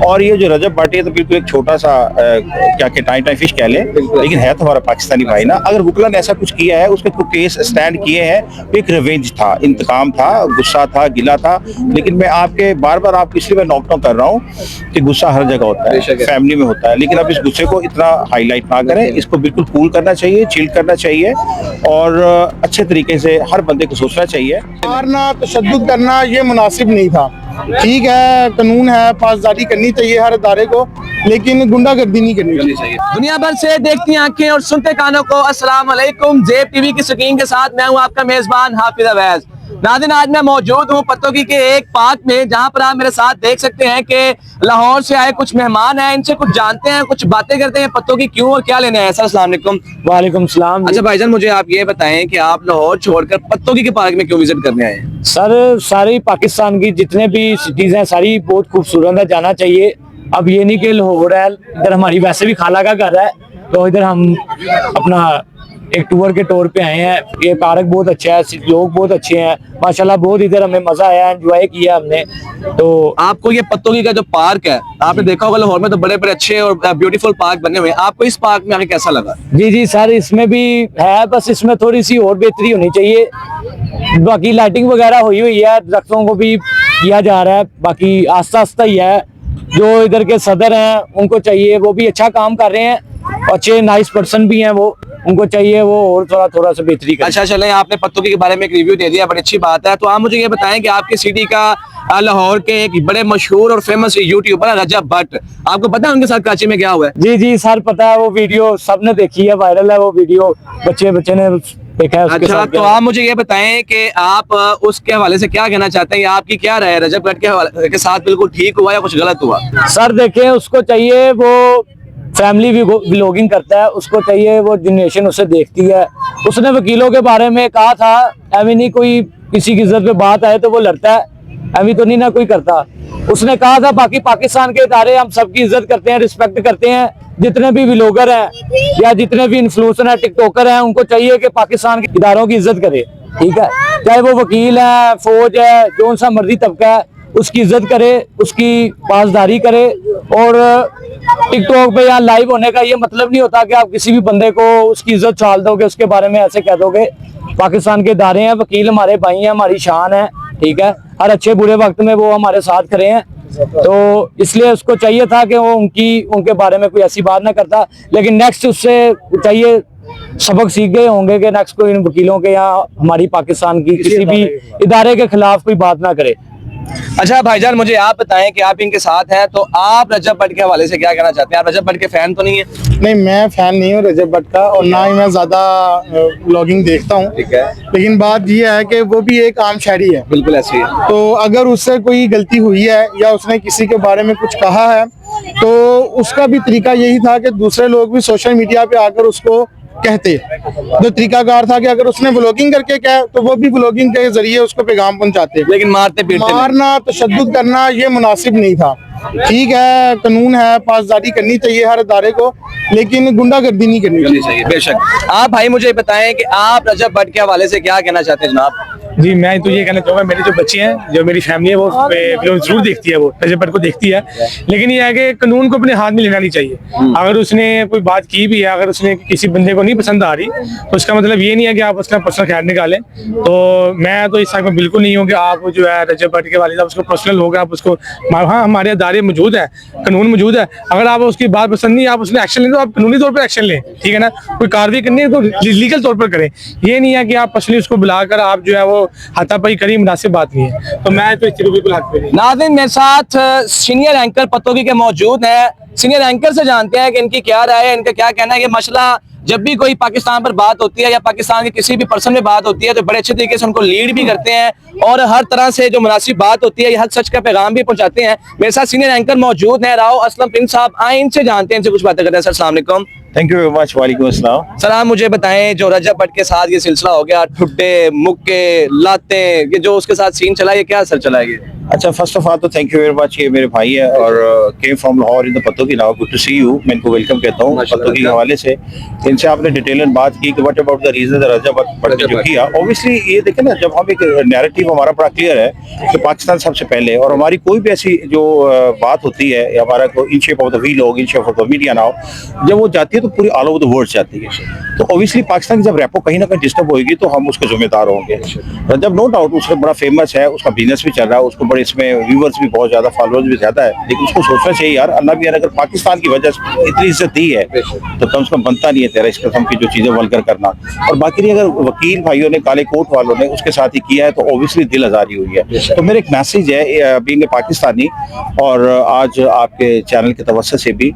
और ये जो रजब भट्ट है तो बिल्कुल एक छोटा सा क्या के टाइम फिश कह लें, लेकिन है तो हमारा पाकिस्तानी भाई ना। अगर वुकला ने ऐसा कुछ किया है, उसके कुछ केस स्टैंड किए हैं, एक रिवेंज था, इंतकाम था, गुस्सा था, गिला था। लेकिन मैं आपके बार बार आपको इसलिए मैं नॉक डाउन कर रहा हूँ कि गुस्सा हर जगह होता है, फैमिली में होता है, लेकिन अब इस गुस्से को इतना हाईलाइट ना करें, इसको बिल्कुल कूल करना चाहिए, चिल करना चाहिए और अच्छे तरीके से हर बंदे को सोचना चाहिए। मारना, तशद्दुद करना ये मुनासिब नहीं था। ठीक है, कानून है, पासदारी करनी चाहिए हर अदारे को, लेकिन गुंडागर्दी नहीं करनी चाहिए। दुनिया भर से देखती आंखें और सुनते कानों को अस्सलाम वालेकुम। जेब टीवी की स्क्रीन के साथ मैं हूं आपका मेजबान हाफिज अवैज। नाज़रीन, आज मैं मौजूद हूं पत्तोगी के एक पार्क में, जहां पर आप मेरे साथ देख सकते हैं कि लाहौर से आए कुछ मेहमान हैं। इनसे कुछ जानते हैं, कुछ बातें करते हैं पत्तोगी क्यों और क्या लेने आए। सर अस्सलाम वालेकुम। वालेकुम सलाम। अच्छा भाईजान, मुझे आप ये बताएं कि आप लाहौर छोड़कर पत्तोगी के पार्क में क्यों विजिट करने आए हैं। सर, सारी पाकिस्तान की जितने भी सिटीज हैं सारी बहुत खूबसूरत है, जाना चाहिए। अब ये नहीं कि लाहौर है, इधर हमारी वैसे भी खाला का घर है, तो इधर हम अपना एक टूर के तौर पे आए हैं। ये पार्क बहुत अच्छा है, लोग बहुत अच्छे हैं माशाल्लाह, बहुत इधर हमें मजा आया, एंजॉय किया हमने। तो आपको ये पत्तोगी का जो पार्क है, आपने देखा होगा लाहौर में तो बड़े बड़े अच्छे और ब्यूटीफुल पार्क बने हुए हैं, आपको इस पार्क में आके कैसा लगा। जी सर, इसमें भी है, बस इसमें थोड़ी सी और बेहतरी होनी चाहिए। बाकी लाइटिंग वगैरह हुई है, दरख्तों को भी किया जा रहा है, बाकी आस्ता आस्ता ही है। जो इधर के सदर हैं उनको चाहिए, वो भी अच्छा काम कर रहे हैं, अच्छे नाइस पर्सन भी हैं, वो उनको चाहिए वो और थोड़ा सा बेहतरी करें। अच्छा चले, आपने पत्तोगी के बारे में एक रिव्यू दे दिया, बड़ी अच्छी बात है। तो आप मुझे ये बताएं कि आपकी सिटी का लाहौर के एक बड़े मशहूर और फेमस यूट्यूबर है रजब भट्ट, आपको पता है उनके साथ कराची में क्या हुआ है। जी सर, पता है, वो वीडियो सबने देखी है, वायरल है वो वीडियो, बच्चे ने देखा है उसके अच्छा, साथ। तो आप मुझे ये बताएं कि आप उसके हवाले से क्या कहना चाहते हैं, आपकी क्या राय है, रजब भट्ट के साथ बिल्कुल ठीक हुआ या कुछ गलत हुआ। सर देखें, उसको चाहिए, वो फैमिली व्लॉगिंग करता है, उसको चाहिए, वो जनरेशन उसे देखती है। उसने वकीलों के बारे में कहा था, अभी नहीं कोई किसी की इज्जत पे बात आए तो वो लड़ता है, अभी तो नहीं ना कोई करता। उसने कहा था बाकी पाकिस्तान के इदारे हम सबकी इज्जत करते हैं, रिस्पेक्ट करते हैं, जितने भी व्लॉगर हैं या जितने भी इन्फ्लुएंसर हैं, टिकटॉकर हैं, उनको चाहिए कि पाकिस्तान के इदारों की इज्जत करे। ठीक है, चाहे वो वकील है, फौज है, जो सा मर्जी तबका है, उसकी इज्जत करे, उसकी पासदारी करे। और टिकटॉक पे या लाइव होने का ये मतलब नहीं होता कि आप किसी भी बंदे को उसकी इज्जत छाल दोगे, उसके बारे में ऐसे कह दोगे। पाकिस्तान के इदारे हैं, वकील हमारे भाई हैं, हमारी शान है। ठीक है, हर अच्छे बुरे वक्त में वो हमारे साथ खड़े हैं, तो इसलिए उसको चाहिए था कि वो उनके बारे में कोई ऐसी बात ना करता। लेकिन नेक्स्ट उससे चाहिए, सबक सीख गए होंगे कि नेक्स्ट कोई इन वकीलों के या हमारी पाकिस्तान की किसी भी इदारे के खिलाफ कोई बात ना करे। अच्छा भाईजान, मुझे आप बताएं कि आप इनके साथ हैं, तो आप रजब भट्ट के हवाले से क्या कहना चाहते हैं। आप रजब भट्ट के फैन तो नहीं है। नहीं, मैं फैन नहीं हूँ रजब भट्ट का, और ना ही मैं ज्यादा व्लॉगिंग देखता हूँ। ठीक है, लेकिन बात यह है कि वो भी एक आम शहरी है, बिल्कुल ऐसे ही है। तो अगर उससे कोई गलती हुई है या उसने किसी के बारे में कुछ कहा है, तो उसका भी तरीका यही था कि दूसरे लोग भी सोशल मीडिया पे आकर उसको कहते। जो तरीकाकार था कि अगर उसने व्लॉगिंग करके कहा तो वो भी व्लॉगिंग के जरिए उसको पैगाम पहुंचाते, लेकिन मारते पीटते मारना, तशद्दुद करना ये मुनासिब नहीं था। ठीक है, कानून है, पासदारी करनी चाहिए हर अदारे को, लेकिन गुंडागर्दी नहीं करनी चाहिए। बेशक। आप भाई मुझे बताएं कि आप रजब भट्ट के हवाले से क्या कहना चाहते हैं जनाब। जी, मैं तो ये कहना चाहूँगा, मेरी जो बच्ची हैं, जो मेरी फैमिली है, वो जरूर देखती है, वो रजब भट्ट को देखती है, लेकिन ये है कि कानून को अपने हाथ में लेना नहीं चाहिए। अगर उसने कोई बात की भी है, अगर उसने किसी बंदे को नहीं पसंद आ रही, तो उसका मतलब ये नहीं है कि आप उसका पर्सनल ख्याल निकालें। तो मैं तो इस में बिल्कुल नहीं हूँ कि आप जो है रजब भट्ट के वाले साहब उसको पर्सनल होगा, आप उसको, हाँ हमारे अदारे मौजूद है, कानून मौजूद है, अगर आप उसकी बात पसंद नहीं, आप उसने एक्शन लें तो आप कानूनी तौर पर एक्शन लें। ठीक है ना, कोई कार्रवाई करनी है तो लीगल तौर पर करें, ये नहीं है कि आप पर्सनली उसको बुलाकर आप जो है वो हाथापाई करी, मुनासिब बात नहीं है। तो मैं तो इस चीज़ बिल्कुल हक पे नहीं। नाज़रीन, मेरे साथ सीनियर एंकर पत्तोगी के मौजूद हैं। सीनियर एंकर से जानते हैं कि इनकी क्या राय है, इनका क्या कहना है। ये मसला जब भी कोई पाकिस्तान पर बात होती है या पाकिस्तान के किसी भी पर्सन में बात होती है, तो बड़े अच्छे तरीके से उनको लीड भी करते हैं और हर तरह से जो मुनासिब बात होती है, हर सच का पैगाम भी पहुंचाते हैं। मेरे साथ सीनियर एंकर मौजूद हैं, राव असलम पिंक साहब, आए इनसे जानते हैं, इनसे कुछ बातें करते हैं। सर अस्सलाम वालेकुम। Thank you very much. वालेकुम अस्सलाम। सर आप मुझे बताएं, जो रजब भट्ट के साथ ये सिलसिला हो गया, ठुड्डे मुक्के लाते, ये जो उसके साथ सीन चला, ये क्या असर चला है। अच्छा, फर्स्ट ऑफ ऑल तो थैंक यू वेरी मच। ये मेरे भाई है और came from Lahore in the Pattoki now, good to see you. मैं इनको वेलकम कहता हूँ पत्तोकी के हवाले से। इनसे आपने डिटेल में बात की कि व्हाट अबाउट द रीजन रजब भट्ट ने जो किया। ऑब्वियसली ये देखें ना, जब हम एक नैरेटिव हमारा बड़ा क्लियर है कि पाकिस्तान सबसे पहले, और हमारी कोई भी ऐसी जो बात होती है या हमारा इन शेप ऑफ द वी लोग, in shape of the media now, जब वो जाती है तो पूरी ऑल ओवर द वर्ल्ड जाती है। तो ऑब्वियसली पाकिस्तान की जब रेपो कहीं ना कहीं डिस्टर्ब होगी तो हम उसके जिम्मेदार होंगे। रजब नो डाउट उसका बड़ा फेमस है, उसका बिजनेस भी चल रहा है, उसको बड़े इसमें व्यूवर्स भी बहुत ज्यादा, फॉलोअर्स भी ज्यादा है, लेकिन उसको सोचना चाहिए यार, अल्लाह भी अगर पाकिस्तान की वजह से इतनी इज्जत दी है तो कम से कम बनता नहीं है तेरा इस किस्म की जो चीजें वल्गर करना। और बाकी नहीं, अगर वकील भाइयों ने, काले कोट वालों ने उसके साथ ही किया है तो ऑब्वियसली दिल आजारी हुई है। तो मेरा एक मैसेज है बीइंग ए पाकिस्तानी, और आज आपके चैनल के तवज्जो से भी,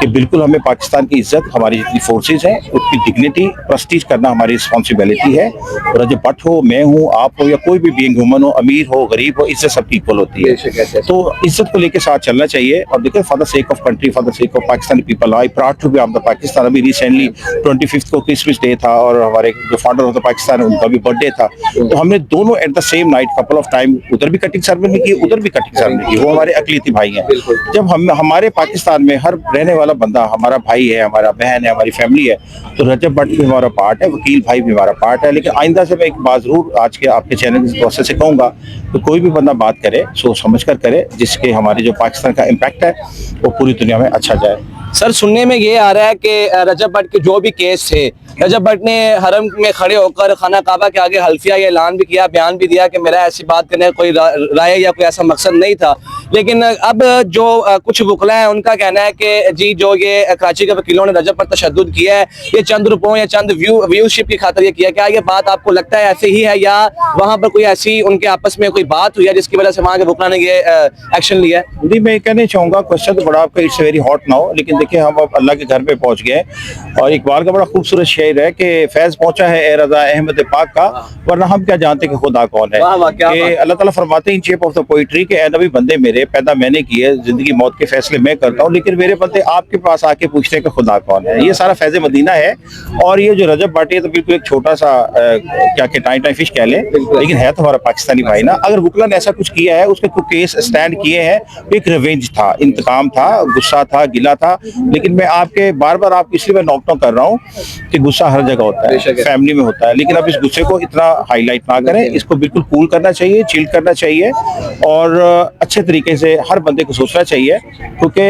कि बिल्कुल हमें पाकिस्तान की इज्जत, हमारी जितनी फोर्सेज हैं उसकी डिग्निटी, प्रेस्टीज करना हमारी रिस्पॉन्सिबिलिटी है। रजब भट्ट हो, मैं हूँ, आप हो, या कोई भी बीइंग ह्यूमन हो, अमीर हो, गरीब हो, इज्जत सबकी इक्वल होती है। तो इज्जत को लेके साथ चलना चाहिए। और देखिए, for the sake of country, for the sake of Pakistani people, I proud to be of the Pakistan. अभी रिसेंटली 25 को क्रिसमस डे था और हमारे जो फाउंडर ऑफ द पाकिस्तान है उनका भी बर्थडे था, तो हमने दोनों at the same night couple of time उधर भी कटिंग सेरेमनी की, उधर भी कटिंग सेरेमनी की। वो हमारे अकलीती भाई हैं। जब हम हमारे पाकिस्तान में हर रहने वाला बंदा हमारा भाई है, हमारा बहन है, हमारी फैमिली है, तो रजब भट्ट भी हमारा पार्ट है, वकील भाई भी हमारा पार्ट है। लेकिन आइंदा से मैं एक बात जरूर आज के आपके चैनल की प्रोसेस से कहूँगा, तो कोई भी बंदा बात करे सोच समझ कर करे, जिसके हमारे जो पाकिस्तान का इम्पैक्ट है वो पूरी दुनिया में अच्छा जाए। सर, सुनने में ये आ रहा है कि रजब भट्ट के जो भी केस थे, रजब भट्ट ने हरम में खड़े होकर खाना काबा के आगे हल्फिया या ऐलान भी किया, बयान भी दिया कि मेरा ऐसी बात करने का कोई राय या कोई ऐसा मकसद नहीं था। लेकिन अब जो कुछ वकला है उनका कहना है कि जी जो ये कराची के वकीलों ने रजब पर तशद्दुद किया है, ये चंद रुपयों या चंद व्यूशिप की खातिर ये किया। क्या ये बात आपको लगता है ऐसे ही है, या वहाँ पर कोई ऐसी उनके आपस में कोई बात हुई है जिसकी वजह से वहाँ के वकला ने ये एक्शन लिया है? जी, मैं कहना चाहूँगा, क्वेश्चन तो बड़ा आपका इट्स वेरी हॉट नाउ, लेकिन देखिए हम अब अल्लाह के घर पे पहुँच गए। और इकबाल का बड़ा खूबसूरत शेर है कि फैज पहुंचा है ए रज़ा अहमद पाक का, वरना हम क्या जानते कि खुदा कौन है। कि अल्लाह ताला फरमाते हैं इन शेप ऑफ द पोइट्री के, ए नबी बंदे मेरे, पैदा मैंने किए, जिंदगी मौत के फैसले मैं करता हूँ, लेकिन मेरे बंदे आपके पास आके पूछते हैं कि खुदा कौन है। ये सारा फैज़ मदीना है। और ये जो रजब भट्ट है तो बिल्कुल एक छोटा सा क्या के टाई फिश कह लें, लेकिन है तो हमारा पाकिस्तानी भाई ना। अगर वकला ने ऐसा कुछ किया है, उसके कुछ केस स्टैंड किए हैं, एक रिवेंज था, इंतकाम था, गुस्सा था, गिला था। लेकिन मैं आपके बार बार आप इसलिए मैं नॉक डाउन कर रहा हूँ कि गुस्सा हर जगह होता है, फैमिली में होता है, लेकिन आप इस गुस्से को इतना हाईलाइट ना करें। इसको बिल्कुल कूल करना चाहिए, चिल करना चाहिए, और अच्छे तरीके से हर बंदे को सोचना चाहिए। क्योंकि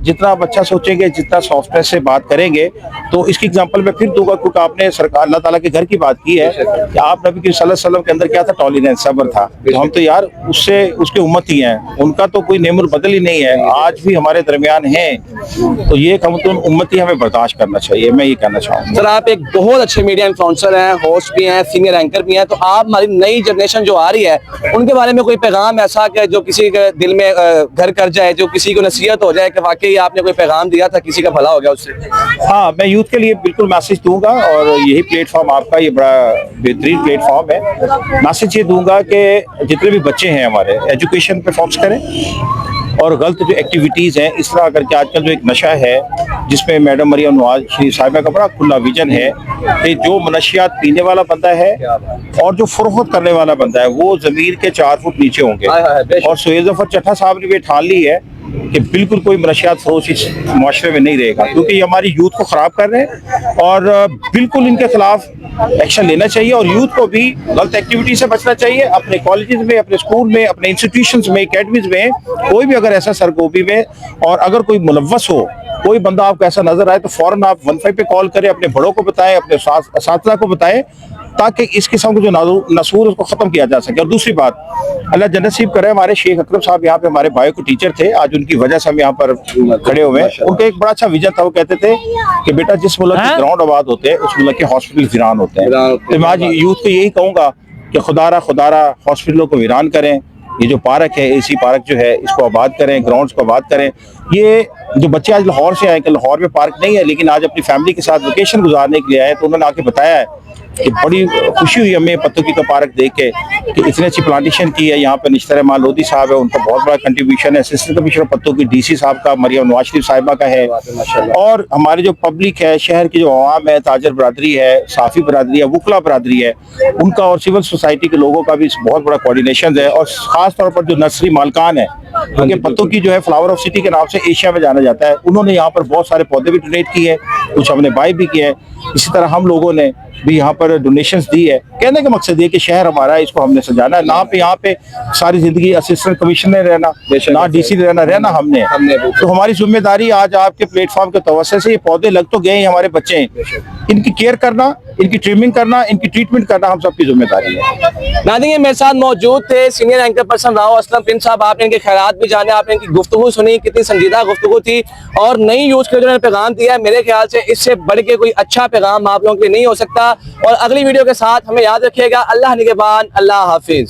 जितना आप अच्छा सोचेंगे, जितना सॉफ्टनेस से बात करेंगे, तो इसकी एग्जांपल मैं फिर दूंगा, क्योंकि आपने सरकार अल्लाह ताला के घर की बात की है कि आप नबी सल्लल्लाहु अलैहि वसल्लम के अंदर क्या था, टॉलरेंस, सब्र था। तो हम तो यार उससे उसके उम्मत ही हैं, उनका तो कोई नेमुल बदल ही नहीं है, आज भी हमारे दरमियान हैं। तो ये हम तो उम्मत ही हमें बर्दाश्त करना चाहिए, मैं ये कहना चाहूँगा। सर, आप एक बहुत अच्छे मीडिया इन्फ्लुएंसर हैं, होस्ट भी हैं, सीनियर एंकर भी हैं, तो आप हमारी नई जनरेशन जो आ रही है उनके बारे में कोई पैगाम ऐसा कि जो किसी के दिल में घर कर जाए, जो किसी को नसीहत हो जाए कि वाकई आपने कोई पैगाम दिया था, किसी का भला हो गया उससे? हाँ, मैं यूथ के लिए बिल्कुल मैसेज दूंगा, और यही प्लेटफॉर्म आपका ये बड़ा बेहतरीन प्लेटफॉर्म है। मैसेज ये दूंगा कि जितने भी बच्चे हैं हमारे, एजुकेशन पे फोकस करें, और गलत जो एक्टिविटीज़ हैं, इस तरह करके आजकल जो एक नशा है जिसमें मैडम मरियम नवाज शरीफ साहिबा का बड़ा खुला विजन है कि जो मनशियात पीने वाला बंदा है और जो फरोख्त करने वाला बंदा है वो ज़मीन के 4 फुट नीचे होंगे। और सुहेल ज़फ़र चट्टा साहब ने भी ठान ली है कि बिल्कुल कोई मनशियात फरोश इस माशरे में नहीं रहेगा, क्योंकि ये हमारी यूथ को ख़राब कर रहे हैं, और बिल्कुल इनके खिलाफ एक्शन लेना चाहिए। और यूथ को भी गलत एक्टिविटी से बचना चाहिए, अपने कॉलेजेस में, अपने स्कूल में, अपने इंस्टीट्यूशंस में, एकेडमीज में, कोई भी अगर ऐसा सरगोबी में, और अगर कोई मुलव्वस हो, कोई बंदा आपको ऐसा नजर आए, तो फौरन आप 15 पे कॉल करें, अपने बड़ों को बताएं, अपने साथियों को बताएं, ताकि इस किस्म के जो नसूर उसको खत्म किया जा सके। और दूसरी बात, अल्लाह जन्नत नसीब करे, हमारे शेख अकरम साहब यहाँ पे हमारे भाई को टीचर थे, आज उनकी वजह से हम यहाँ पर खड़े हुए हैं। उनका एक बड़ा अच्छा विजन था, वो कहते थे कि बेटा जिस मुल्क के ग्राउंड आबाद होते हैं उस मुल्क के हॉस्पिटल वीरान होते हैं। तो मैं आज यूथ को यही कहूँगा कि खुदारा हॉस्पिटलों को वीरान करें, ये जो पार्क है, एसी पार्क जो है, इसको आबाद करें, ग्राउंड्स को आबाद करें। ये जो बच्चे आज लाहौर से आए कि लाहौर में पार्क नहीं है, लेकिन आज अपनी फैमिली के साथ वेकेशन गुजारने के लिए आए, तो उन्होंने आके बताया है कि बड़ी खुशी हुई हमें पत्तों का पार्क देख के कि इतनी अच्छी प्लांटेशन की है यहाँ पर। निश्तर रहमान लोधी साहब है, उनका बहुत बड़ा कंट्रीब्यूशन है। असिस्टेंट कमिश्नर पत्तों की डीसी साहब का, मरियम नवाज शरीफ साहिबा का है। और हमारे जो पब्लिक है, शहर की जो आवाम है, ताजर बरादरी है, साफी बरादरी है, वुकला बरादरी है, उनका और सिविल सोसाइटी के लोगों का भी बहुत बड़ा कोऑर्डिनेशन है। और खास तौर पर जो नर्सरी मालकान है, क्योंकि पत्तों की जो है फ्लावर ऑफ सिटी के नाम से एशिया में जाना जाता है, उन्होंने यहाँ पर बहुत सारे पौधे भी डोनेट किए हैं, कुछ हमने बाय भी किए हैं। इसी तरह हम लोगों ने भी यहाँ पर डोनेशंस दी है। कहने का मकसद ये कि शहर हमारा है, इसको हमने सजाना है। ना पे यहाँ पे सारी जिंदगी असिस्टेंट कमिश्नर रहना, ना डीसी रहना हमने। तो हमारी जिम्मेदारी आज आपके प्लेटफॉर्म के तवज्जो से ये पौधे लग तो गए हैं, हमारे बच्चे हैं, इनकी केयर करना, इनकी ट्रिमिंग करना, इनकी ट्रीटमेंट करना हम सबकी जिम्मेदारी है। नाज़रीन, ये मेरे साथ मौजूद थे senior anchor person Rao Aslam Prince साहब। आपने इनके ख्यालात भी जाने, आपने इनकी गुफ्तगू सुनी, कितनी संजीदा गुफ्तगू थी और नई यूथ के जो पैगाम दिया है, मेरे ख्याल से इससे बढ़ के कोई अच्छा पैगाम आप लोगों के लिए नहीं हो सकता। और अगली वीडियो के साथ हमें याद रखिएगा। अल्लाह निगहबान, अल्लाह हाफिज।